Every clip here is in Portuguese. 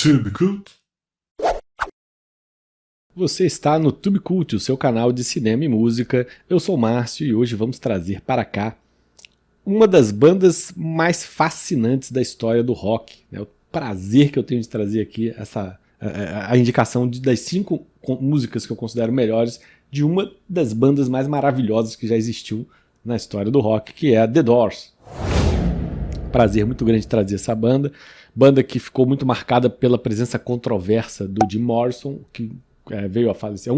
Tubecult. Você está no Tubecult, o seu canal de cinema e música. Eu sou o Márcio e hoje vamos trazer para cá uma das bandas mais fascinantes da história do rock. É o prazer que eu tenho de trazer aqui a indicação das 5 músicas que eu considero melhores de uma das bandas mais maravilhosas que já existiu na história do rock, que é a The Doors. Prazer muito grande de trazer essa banda que ficou muito marcada pela presença controversa do Jim Morrison, que veio a falecer,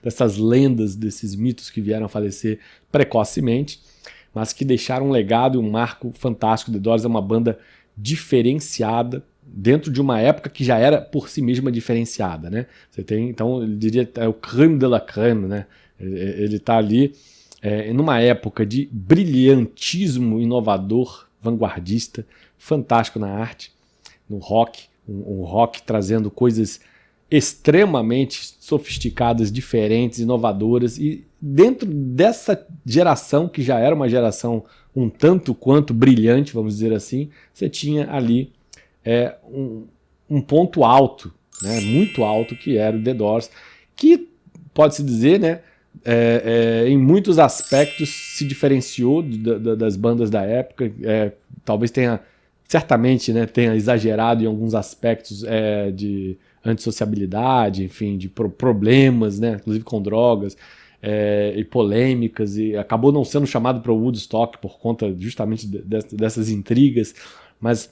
dessas lendas, desses mitos que vieram a falecer precocemente, mas que deixaram um legado e um marco fantástico. The Doors é uma banda diferenciada dentro de uma época que já era por si mesma diferenciada, né? Você tem, então, eu diria, é o creme de la creme, né? Ele está ali numa época de brilhantismo inovador, vanguardista, fantástico na arte, no rock, um rock trazendo coisas extremamente sofisticadas, diferentes, inovadoras, e dentro dessa geração, que já era uma geração um tanto quanto brilhante, vamos dizer assim, você tinha ali um ponto alto, né, muito alto, que era o The Doors, que pode-se dizer, né, em muitos aspectos se diferenciou das bandas da época. Talvez certamente, né, tenha exagerado em alguns aspectos de antissociabilidade, enfim, de problemas, né, inclusive com drogas e polêmicas, e acabou não sendo chamado para o Woodstock por conta justamente dessas intrigas, mas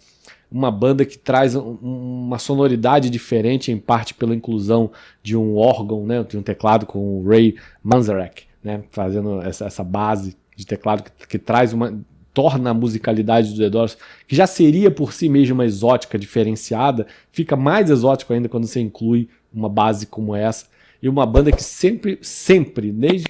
uma banda que traz uma sonoridade diferente, em parte pela inclusão de um órgão, né, de um teclado com o Ray Manzarek, né, fazendo essa base de teclado que torna a musicalidade do The Doors, que já seria por si mesma exótica, diferenciada, fica mais exótico ainda quando você inclui uma base como essa. E uma banda que sempre, desde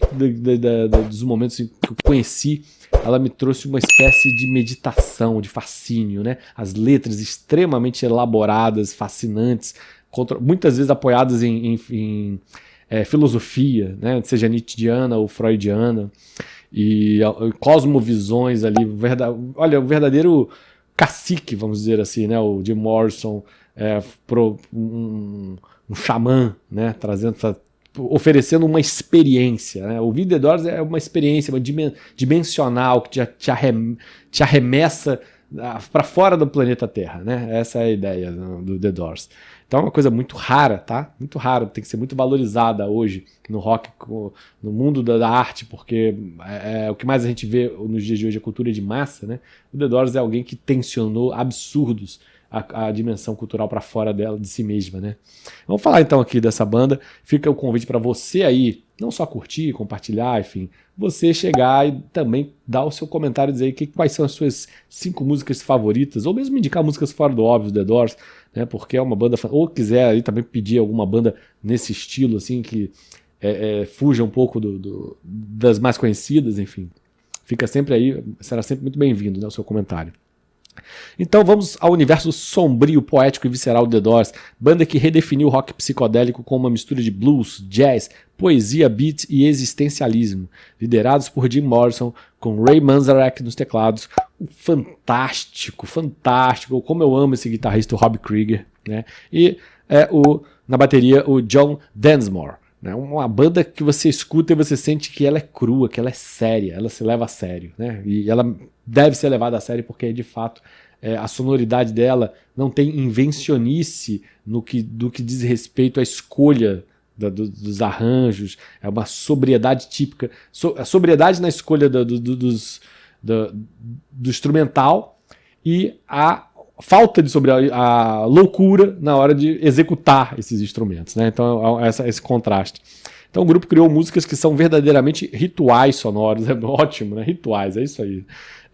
os momentos que eu conheci, ela me trouxe uma espécie de meditação, de fascínio, né? As letras extremamente elaboradas, fascinantes, muitas vezes apoiadas em filosofia, né? Seja nietzschiana ou freudiana, e cosmovisões ali. Olha, o verdadeiro cacique, vamos dizer assim, né? O Jim Morrison, um xamã, né? Oferecendo uma experiência, né? Ouvir The Doors é uma experiência dimensional que te arremessa para fora do planeta Terra, né? Essa é a ideia do The Doors. Então é uma coisa muito rara, tá? Muito rara, tem que ser muito valorizada hoje no rock, no mundo da arte, porque o que mais a gente vê nos dias de hoje é cultura de massa, né? O The Doors é alguém que tensionou absurdos a dimensão cultural para fora dela, de si mesma, né? Vamos falar então aqui dessa banda. Fica o convite para você aí, não só curtir, compartilhar, enfim, você chegar e também dar o seu comentário, dizer aí quais são as suas 5 músicas favoritas, ou mesmo indicar músicas fora do óbvio do The Doors, né? Porque é uma banda, ou quiser aí também pedir alguma banda nesse estilo, assim, que fuja um pouco das mais conhecidas, enfim. Fica sempre aí, será sempre muito bem-vindo, né, o seu comentário. Então vamos ao universo sombrio, poético e visceral do The Doors, banda que redefiniu o rock psicodélico com uma mistura de blues, jazz, poesia, beat e existencialismo, liderados por Jim Morrison, com Ray Manzarek nos teclados, fantástico, como eu amo esse guitarrista, o Rob Krieger, né? E na bateria o John Densmore, né? Uma banda que você escuta e você sente que ela é crua, que ela é séria, ela se leva a sério, né? E ela deve ser levada a sério porque, de fato, a sonoridade dela não tem invencionice do que diz respeito à escolha dos arranjos. É uma sobriedade típica, a sobriedade na escolha do instrumental e a falta de a loucura na hora de executar esses instrumentos, né? Então, esse contraste. Então o grupo criou músicas que são verdadeiramente rituais sonoros. É ótimo, né? Rituais, é isso aí.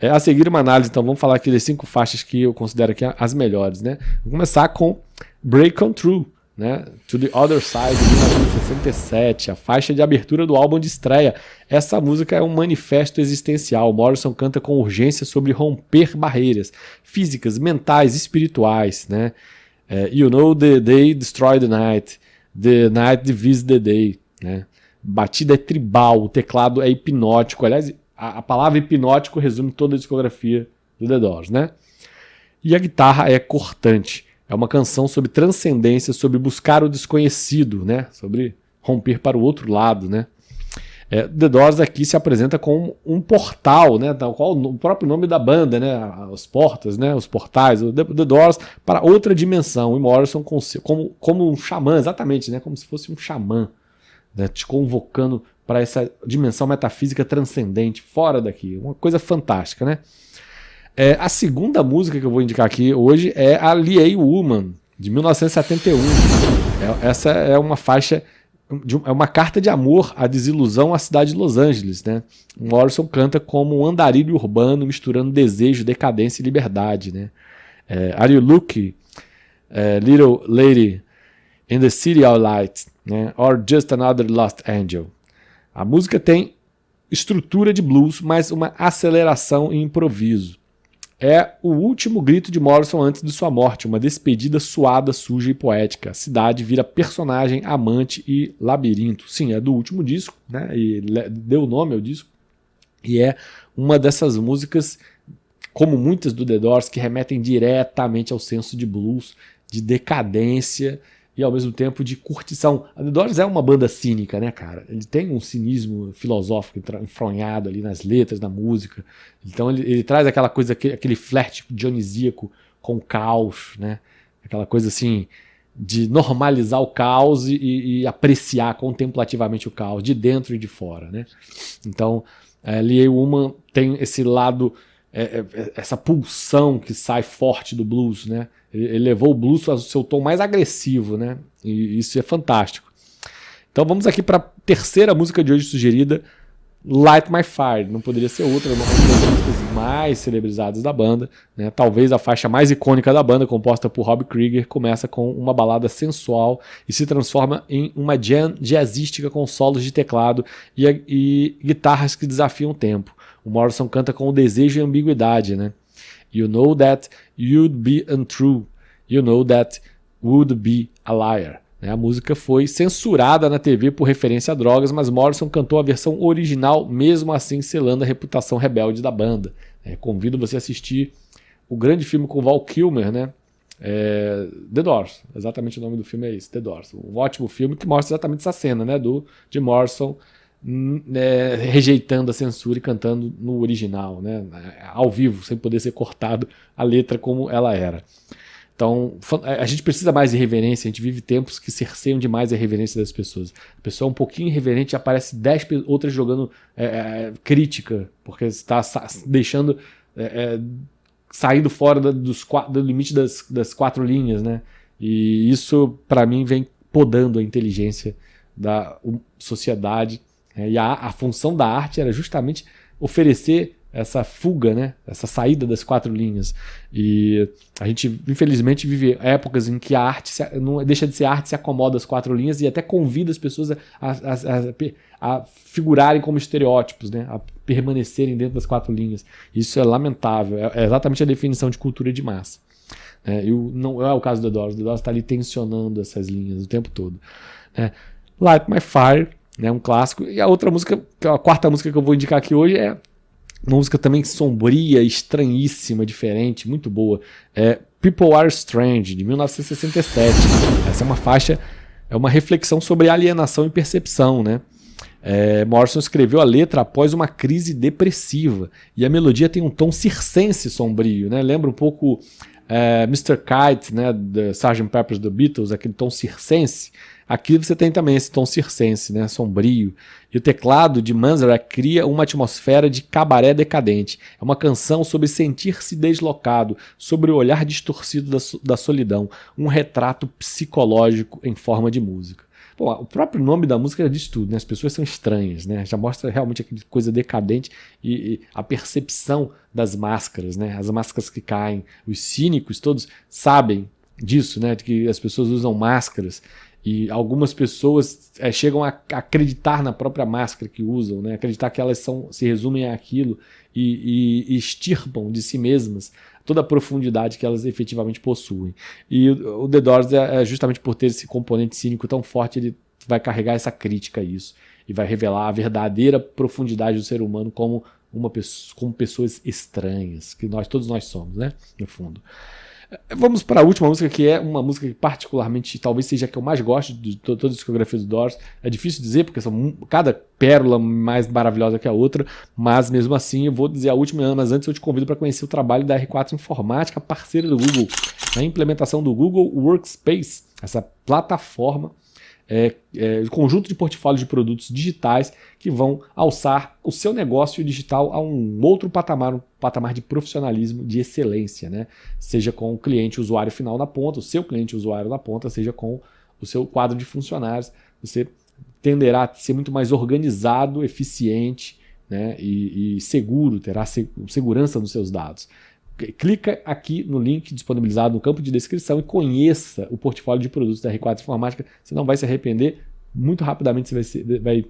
A seguir uma análise, então vamos falar aqui das 5 faixas que eu considero aqui as melhores, né? Vamos começar com Break On Through, né? To the Other Side, de 1967, a faixa de abertura do álbum de estreia. Essa música é um manifesto existencial. Morrison canta com urgência sobre romper barreiras físicas, mentais, espirituais, né? You know the day destroy the night divides the day, né? Batida é tribal, o teclado é hipnótico. Aliás, a palavra hipnótico resume toda a discografia do The Doors, né? E a guitarra é cortante. É uma canção sobre transcendência, sobre buscar o desconhecido, né? Sobre romper para o outro lado, né? The Doors aqui se apresenta como um portal, né, tal qual o próprio nome da banda, né, as portas, né, os portais, The Doors para outra dimensão, e Morrison como um xamã, exatamente, né, como se fosse um xamã, né, te convocando para essa dimensão metafísica transcendente, fora daqui, uma coisa fantástica, né. A segunda música que eu vou indicar aqui hoje é a Lie Woman, de 1971. Essa é uma faixa, é uma carta de amor à desilusão à cidade de Los Angeles, né? Morrison canta como um andarilho urbano misturando desejo, decadência e liberdade, né? Are you lucky, little lady in the city of light, né? Or just another lost angel? A música tem estrutura de blues, mas uma aceleração e improviso. É o último grito de Morrison antes de sua morte, uma despedida suada, suja e poética. A cidade vira personagem, amante e labirinto. Sim, é do último disco, né? E deu nome ao disco. E é uma dessas músicas, como muitas do The Doors, que remetem diretamente ao senso de blues, de decadência e ao mesmo tempo de curtição. A The Doors é uma banda cínica, né, cara? Ele tem um cinismo filosófico enfronhado ali nas letras, na música. Então ele traz aquela coisa, aquele flerte dionisíaco com o caos, né? Aquela coisa assim de normalizar o caos e apreciar contemplativamente o caos, de dentro e de fora, né? Então, Lie Woman tem esse lado, essa pulsão que sai forte do blues, né? Ele levou o blues ao seu tom mais agressivo, né? E isso é fantástico. Então vamos aqui para a terceira música de hoje sugerida, Light My Fire. Não poderia ser outra, uma das músicas mais celebrizadas da banda, né? Talvez a faixa mais icônica da banda, composta por Rob Krieger, começa com uma balada sensual e se transforma em uma jam jazzística com solos de teclado e guitarras que desafiam o tempo. O Morrison canta com o desejo e ambiguidade, né? You know that you'd be untrue. You know that would be a liar. A música foi censurada na TV por referência a drogas, mas Morrison cantou a versão original, mesmo assim selando a reputação rebelde da banda. Convido você a assistir o grande filme com Val Kilmer, né? The Doors. Exatamente o nome do filme é esse, The Doors. Um ótimo filme que mostra exatamente essa cena, né? De Morrison rejeitando a censura e cantando no original, né? Ao vivo, sem poder ser cortado a letra como ela era. Então, a gente precisa mais de reverência, a gente vive tempos que cerceiam demais a reverência das pessoas. A pessoa é um pouquinho irreverente e aparece 10 outras jogando crítica, porque está deixando, saindo fora do limite das 4 linhas, né? E isso, para mim, vem podando a inteligência da sociedade. E a função da arte era justamente oferecer essa fuga, né? Essa saída das 4 linhas. E a gente, infelizmente, vive épocas em que a arte não deixa de ser arte, se acomoda às 4 linhas e até convida as pessoas a figurarem como estereótipos, né? A permanecerem dentro das 4 linhas. Isso é lamentável. É exatamente a definição de cultura de massa. Não é o caso do The Doors. The Doors está ali tensionando essas linhas o tempo todo. Light My Fire, né, um clássico. E a outra música, a quarta música que eu vou indicar aqui hoje é uma música também sombria, estranhíssima, diferente, muito boa. People Are Strange, de 1967. Essa é uma faixa, é uma reflexão sobre alienação e percepção, né? Morrison escreveu a letra após uma crise depressiva. E a melodia tem um tom circense sombrio, né? Lembra um pouco Mr. Kite, né, da Sgt. Pepper's The Beatles, aquele tom circense. Aqui você tem também esse tom circense, né, sombrio. E o teclado de Manzarek cria uma atmosfera de cabaré decadente. É uma canção sobre sentir-se deslocado, sobre o olhar distorcido da solidão. Um retrato psicológico em forma de música. Bom, o próprio nome da música já diz tudo, né? As pessoas são estranhas, né? Já mostra realmente aquela coisa decadente e a percepção das máscaras, né? As máscaras que caem. Os cínicos todos sabem disso, né? De que as pessoas usam máscaras. E algumas pessoas chegam a acreditar na própria máscara que usam, né? Acreditar que elas se resumem àquilo e extirpam de si mesmas toda a profundidade que elas efetivamente possuem. E o The Doors, justamente por ter esse componente cínico tão forte, ele vai carregar essa crítica a isso e vai revelar a verdadeira profundidade do ser humano como pessoas estranhas, que todos nós somos, né? No fundo. Vamos para a última música, que é uma música que particularmente, talvez seja a que eu mais gosto de toda a discografia do Doors. É difícil dizer, porque são cada pérola mais maravilhosa que a outra, mas mesmo assim eu vou dizer a última, mas antes eu te convido para conhecer o trabalho da R4 Informática, parceira do Google, na implementação do Google Workspace, essa plataforma, conjunto de portfólio de produtos digitais que vão alçar o seu negócio digital a um outro patamar, um patamar de profissionalismo, de excelência, né? Seja com o cliente usuário final na ponta, o seu cliente usuário na ponta, seja com o seu quadro de funcionários. Você tenderá a ser muito mais organizado, eficiente, né? e seguro, terá segurança nos seus dados. Clica aqui no link disponibilizado no campo de descrição e conheça o portfólio de produtos da R4 Informática. Você não vai se arrepender. Muito rapidamente você vai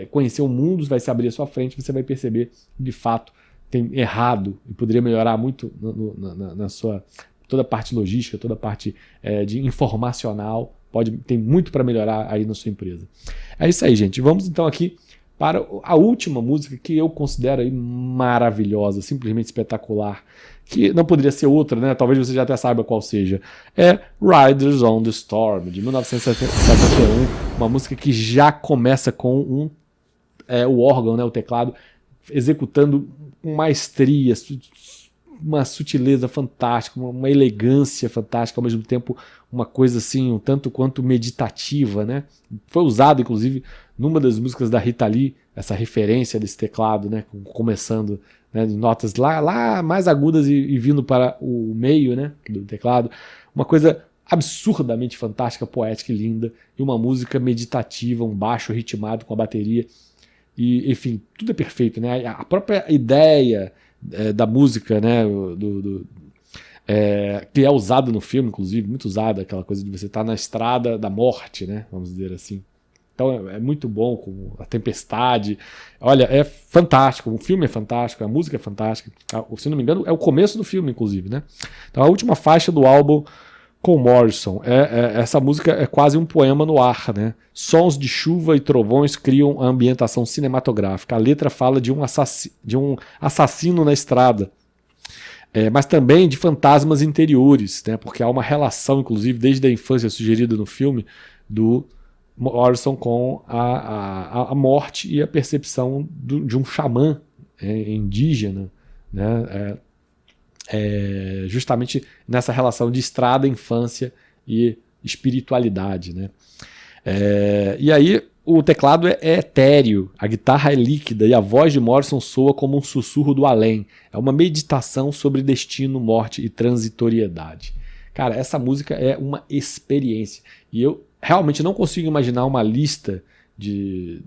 conhecer o mundo, vai se abrir à sua frente, você vai perceber que de fato tem errado e poderia melhorar muito na sua toda a parte logística, toda a parte de informacional. Tem muito para melhorar aí na sua empresa. É isso aí, gente. Vamos então aqui para a última música que eu considero aí maravilhosa, simplesmente espetacular, que não poderia ser outra, né? Talvez você já até saiba qual seja. É Riders on the Storm, de 1971, uma música que já começa com o órgão, né, o teclado, executando com maestria, uma sutileza fantástica, uma elegância fantástica, ao mesmo tempo uma coisa assim, um tanto quanto meditativa, né? Foi usado, inclusive, numa das músicas da Rita Lee, essa referência desse teclado, né? Começando, né, de notas lá mais agudas e vindo para o meio, né, do teclado. Uma coisa absurdamente fantástica, poética e linda, e uma música meditativa, um baixo ritmado com a bateria. E, enfim, tudo é perfeito, né? A própria ideia da música, né, que é usada no filme, inclusive, muito usada, aquela coisa de você estar na estrada da morte, né, vamos dizer assim. Então é muito bom, com a tempestade. Olha, é fantástico, o filme é fantástico, a música é fantástica. Se não me engano, é o começo do filme, inclusive, né? Então a última faixa do álbum com Morrison, essa música é quase um poema no ar, né? Sons de chuva e trovões criam a ambientação cinematográfica. A letra fala de um assassino na estrada, mas também de fantasmas interiores, né? Porque há uma relação, inclusive, desde a infância sugerida no filme, do Morrison com a morte e a percepção de um xamã indígena, né? Justamente nessa relação de estrada, infância e espiritualidade, né? E aí o teclado é etéreo, a guitarra é líquida e a voz de Morrison soa como um sussurro do além. É uma meditação sobre destino, morte e transitoriedade. Cara, essa música é uma experiência. E eu realmente não consigo imaginar uma lista de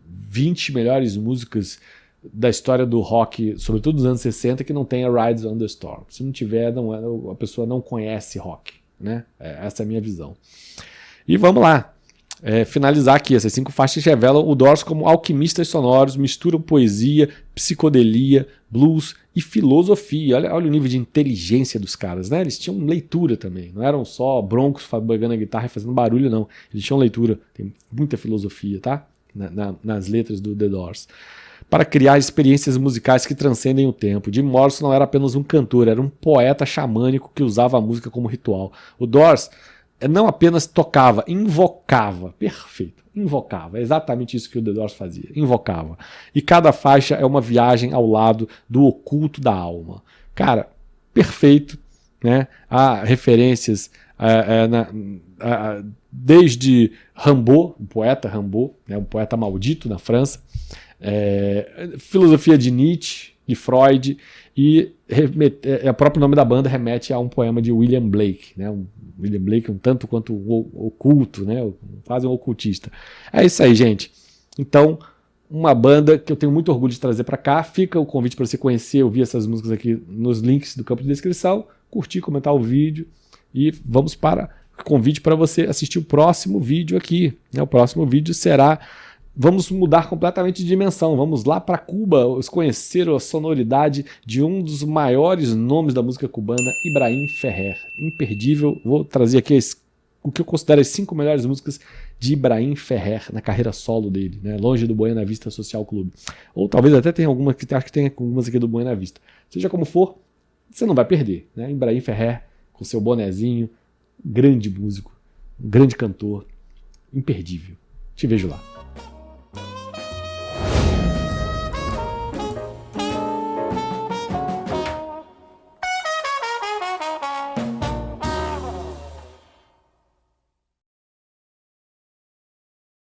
20 melhores músicas da história do rock, sobretudo dos anos 60, que não tenha Riders on the Storm. Se não tiver, a pessoa não conhece rock, né? Essa é a minha visão. E vamos lá. Finalizar aqui. Essas 5 faixas revelam o Doors como alquimistas sonoros, misturam poesia, psicodelia, blues e filosofia. Olha o nível de inteligência dos caras, né? Eles tinham leitura também. Não eram só broncos pegando a guitarra e fazendo barulho, não. Eles tinham leitura. Tem muita filosofia, tá? Nas letras do The Doors. Para criar experiências musicais que transcendem o tempo. Jim Morrison não era apenas um cantor, era um poeta xamânico que usava a música como ritual. O Doors não apenas tocava, invocava. Perfeito, invocava. É exatamente isso que o The Doors fazia, invocava. E cada faixa é uma viagem ao lado do oculto da alma. Cara, perfeito, né? Há referências desde Rimbaud, o poeta Rimbaud, né? Um poeta maldito na França, filosofia de Nietzsche, de Freud, e o próprio nome da banda remete a um poema de William Blake, né? William Blake um tanto quanto oculto, né? Quase um ocultista. É isso aí, gente. Então, uma banda que eu tenho muito orgulho de trazer para cá. Fica o convite para você conhecer, ouvir essas músicas aqui nos links do campo de descrição, curtir, comentar o vídeo, e vamos para o convite para você assistir o próximo vídeo aqui, né? O próximo vídeo será... Vamos mudar completamente de dimensão. Vamos lá para Cuba, conhecer a sonoridade de um dos maiores nomes da música cubana, Ibrahim Ferrer. Imperdível. Vou trazer aqui o que eu considero as 5 melhores músicas de Ibrahim Ferrer na carreira solo dele, né? Longe do Buena Vista Social Club. Ou talvez até tenha alguma, acho que tem algumas aqui do Buena Vista. Seja como for, você não vai perder, né? Ibrahim Ferrer, com seu bonezinho, grande músico, grande cantor, imperdível. Te vejo lá.